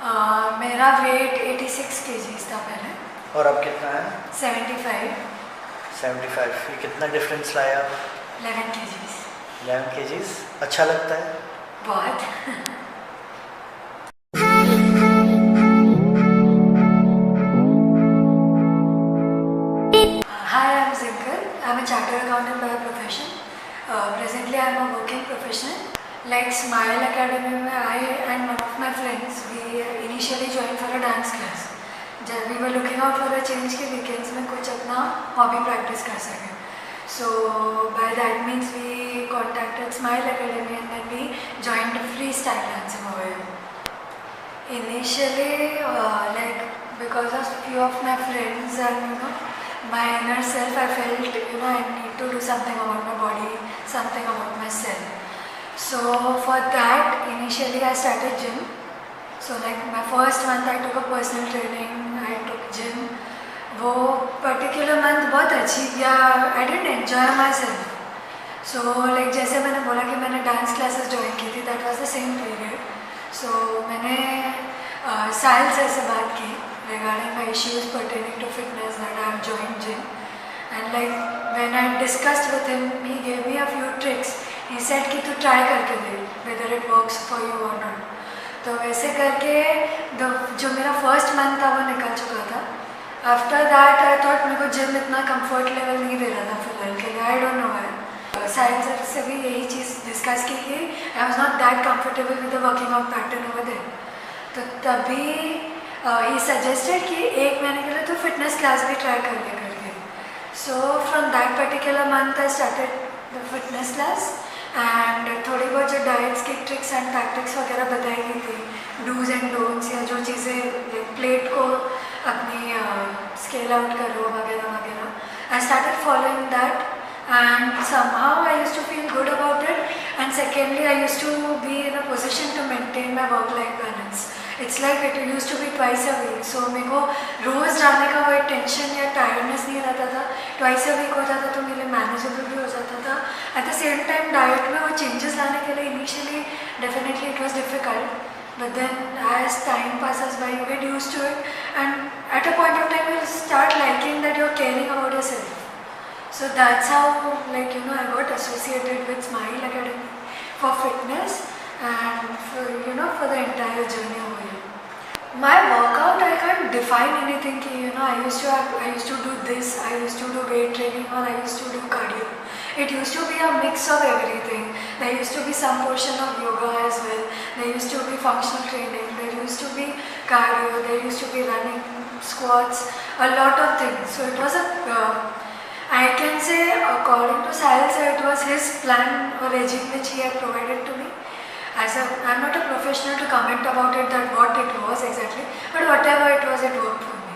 मेरा wait 86 kgs था पहले। और अब कितना है? 75। 75। ये कितना डिफरेंस लाया? 11 kgs। 11 kgs। अच्छा लगता है? बहुत। Hi, I'm Zinker. I'm a chartered accountant by profession. Presently, I'm a working professional. Like Smile Academy, I and one of my friends, we initially joined for a dance class. जब we were looking out for a change के weekends में कुछ अपना hobby practice कर सके. So by that means we contacted Smile Academy and then we joined freestyle dancing over here. Initially, like because of few of my friends and my inner self, I felt I need to do something about my body, something about myself. So for that, initially I started gym. So like my first month I took a personal training, I took gym. वो particular month बहुत अच्छी गया. I didn't enjoy myself. So like जैसे मैंने बोला कि मैंने dance classes join की थी, that was the same period. So मैंने साहिल सर से बात की regarding my issues pertaining to fitness that I have joined gym. And like when I discussed with him, he gave me a few tricks. He said कि तू try करके दे, whether it works for you or not. तो वैसे करके जो मेरा first month था वो निकल चुका था. After that I thought मेरे को gym इतना comfort level नहीं दे रहा था फिलहाल के लिए. I don't know why. Science sir से भी यही चीज़ डिस्कस की कि I was not that comfortable with the working out pattern over there. तो तभी he suggested कि एक महीने के लिए तो fitness class भी try कर ले करके. So from that particular month I started the fitness class. And थोड़ी बहुत जो डाइट्स की ट्रिक्स एंड टैक्टिक्स वगैरह बताई गई थी, डूज एंड डोंट्स या जो चीज़ें प्लेट को अपनी स्केल आउट करो वगैरह वगैरह, I started following that and somehow I used to feel good about it. And secondly I used to be in a position to maintain my work life balance. It's like it used to be twice a week. So मेरे को रोज़ जाने का कोई tension या tiredness नहीं रहता था. Twice a week हो जाता तो मेरे लिए मैनेजेबल भी हो जाता था. At the same time diet में वो चेंजेस लाने के लिए initially definitely it was difficult, but then as time passes by you get used to it and at a point of time you start liking that you're caring about yourself. So that's how I got associated with Smile Academy for fitness and for the entire journey over here. My workout, I can't define anything ki, I used to do this, I used to do weight training or I used to do cardio. It used to be a mix of everything. There used to be some portion of yoga as well. There used to be functional training. There used to be cardio. There used to be running, squats, a lot of things. So it was I can say according to Sahil sir, it was his plan or regime which he had provided to me. I'm not a professional to comment about it, that what it was exactly, but whatever it was, it worked for me.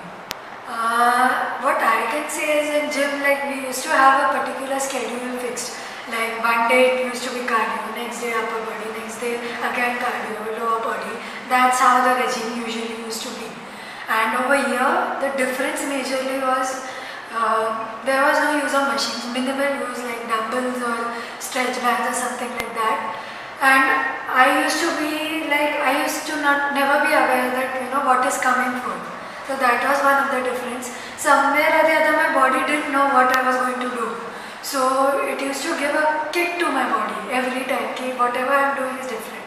What I can say is in gym, like we used to have a particular schedule fixed. Like one day it used to be cardio, next day upper body, next day again cardio, lower body. That's how the regime usually used to be. And over here, the difference majorly was there was no use of machines, minimal use like dumbbells or stretch bands or something like that. And I used to never be aware that what is coming for. So that was one of the difference. Somewhere or the other my body didn't know what I was going to do. So it used to give a kick to my body every time कि whatever I am doing is different.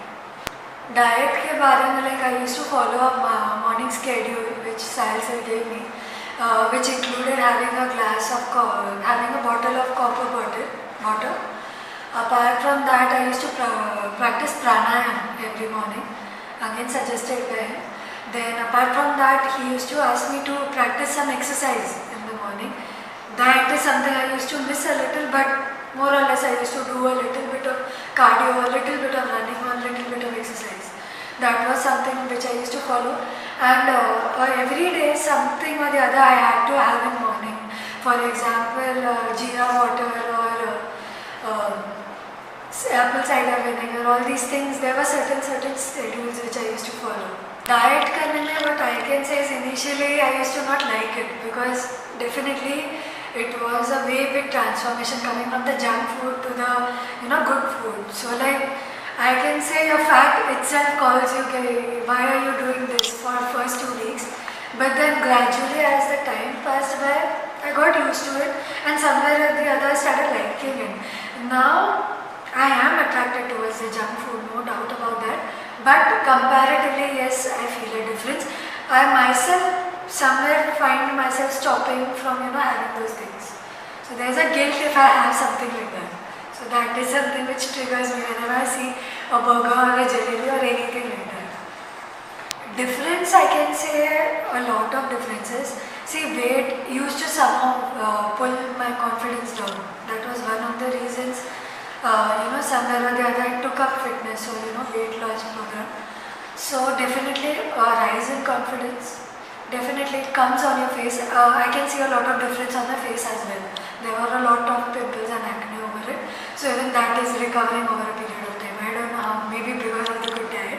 Diet के बारे में I used to follow a morning schedule which Sahil sir gave me, which included having a bottle of copper water. Apart from that, I used to practice pranayama every morning, again suggested by him. Then apart from that, he used to ask me to practice some exercise in the morning. That is something I used to miss a little, but more or less I used to do a little bit of cardio, a little bit of running, or a little bit of exercise. That was something which I used to follow. And every day something or the other I had to have in morning. For example, jeera water or apple cider vinegar, all these things, there were certain schedules which I used to follow. Diet करने में what I can say is initially I used to not like it because definitely it was a way big transformation coming from the junk food to the good food. So like I can say your fat itself calls you, okay, why are you doing this? But then gradually as the time passed by, I got used to it and somewhere or the other I started liking it. Now I am attracted towards the junk food, no doubt about that. But comparatively, yes, I feel a difference. I myself somewhere find myself stopping from having those things. So there's a guilt if I have something like that. So that is something which triggers me whenever I see a burger or a jalebi or anything like that. Difference, I can say a lot of differences. See, weight used to somehow pull my confidence down. That was one of the reasons. Somewhere or the other I took up fitness or weight loss program. So definitely a rise in confidence. Definitely it comes on your face. I can see a lot of difference on my face as well. There were a lot of pimples and acne over it. So even that is recovering over a period of time. I don't know how, maybe because of the good diet.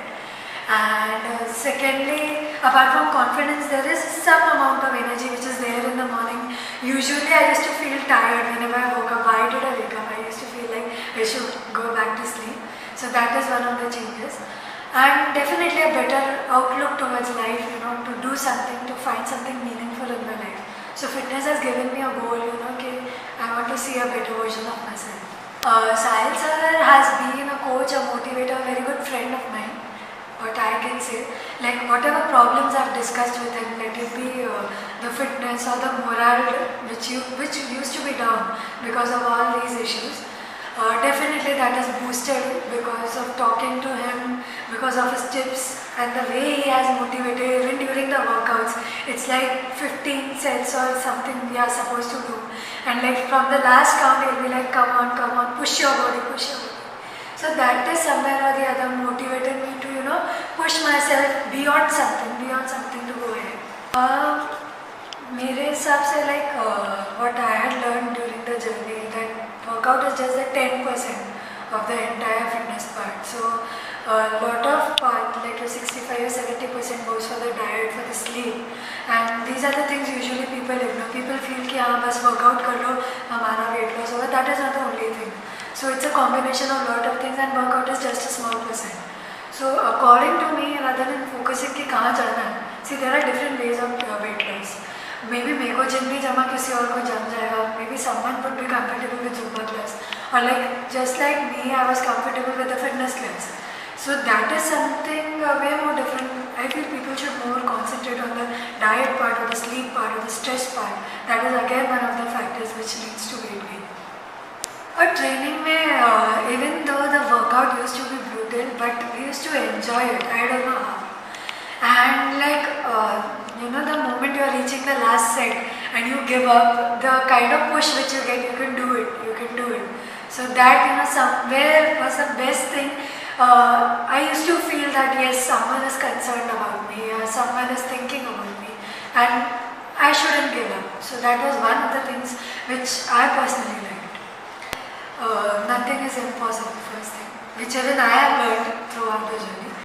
And secondly, apart from confidence, there is some amount of energy which is there in the morning. Usually I used to feel tired whenever I woke up. Why did I wake up? I used to feel like I should go back to sleep. So that is one of the changes. And definitely a better outlook towards life, to do something, to find something meaningful in my life. So fitness has given me a goal, okay, I want to see a better version of myself. Sahil sir has been a coach, a motivator, a very good friend of mine. What I can say, like whatever problems I've discussed with him, let it be the fitness or the morale which used to be down because of all these issues. Definitely that is boosted because of talking to him, because of his tips and the way he has motivated even during the workouts. It's like 15 sets or something we are supposed to do, and like from the last count he'll be like, come on, push your body, push your body. So that is somewhere or the other motivated me to push myself beyond something to go ahead. मेरे हिसाब से like what I had learned during the journey, that workout is just the 10% of the entire fitness part. So a lot of part, like 65 or 70% goes for the diet, for the sleep, and these are the things usually people ignore. People feel कि हाँ बस workout कर लो हमारा weight loss होगा. That is not the only thing. So it's a combination of lot of things, and workout is just a small percent. So according to me, rather than focusing कि कहाँ चलना है, see there are different ways of weight loss. Maybe मेरे को gym नहीं जमा, किसी और को जम जाएगा. Maybe someone would be comfortable with Zumba class, or like just like me, I was comfortable with the fitness class. So that is something way more different. I feel people should more concentrate on the diet part, or the sleep part, or the stress part. That is again one of the factors which leads to weight gain. Or training में, even though the workout used to be brutal, but we used to enjoy it. I don't know how. And like the moment you are reaching the last set and you give up, the kind of push which you get, you can do it. So that somewhere was the best thing. I used to feel that yes, someone is concerned about me, or someone is thinking about me, and I shouldn't give up. So that was one of the things which I personally liked. Nothing is impossible, first thing, which even I have learned throughout the journey.